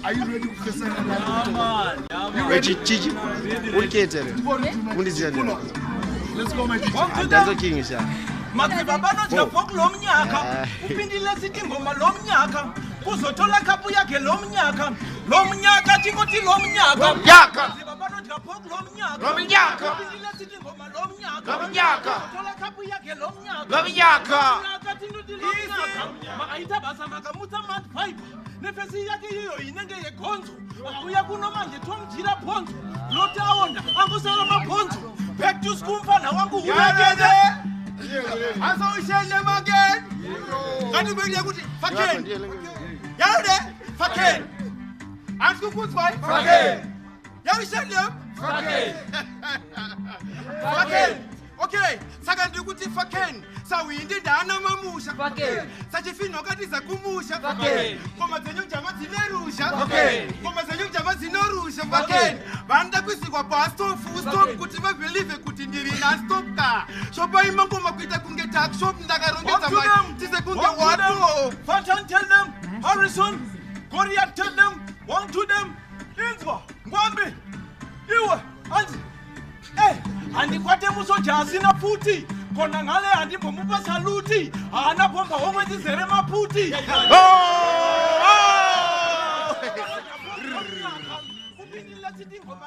Are you ready to face it? Chichi, what cater? What is your name? Let's go, my teacher. I'm the king, sir. Matsibabano japok lomnyaka upindile sitingoma lomnyaka kuzotola kapu yake lomnyaka chingoti lomnyaka Matsibabano japok lomnyaka upindile sitingoma lomnyaka kuzotola kapu yake lomnyaka maita basama kamuta mat pipe nefesi yake hiyo inenge yekonzo uya kuno manje tomjira ponzo lotaonda angusala maponzo back to school mfana wangu uyageze Asa ushele again. Can you believe it? Faken. Yaude? Faken. Ask you who's why? Faken. Yau ushele? Faken. Faken. Okay. Saga dukuti faken. Sa windi dana mamusha. Faken. Sa chifino kati za kumusha. Faken. Koma zenyu jama zinerusha. Faken. Koma zenyu jama zinorusha. Faken. Banda kusi kwa pasto stop kuti ba believe kuti ndiri na stop ka. Shopa imango makwita kunge tak shop ndakarongeza mai. Tise kunge watu. Fatan tell them. Harrison. Korea tell them. One to them. Inzwa. Ngwambi. Iwe. Anzi. Andi kwate musoja asina futi. Kona ngale andi pomupa saluti. Ana pomba omwe zizere maputi.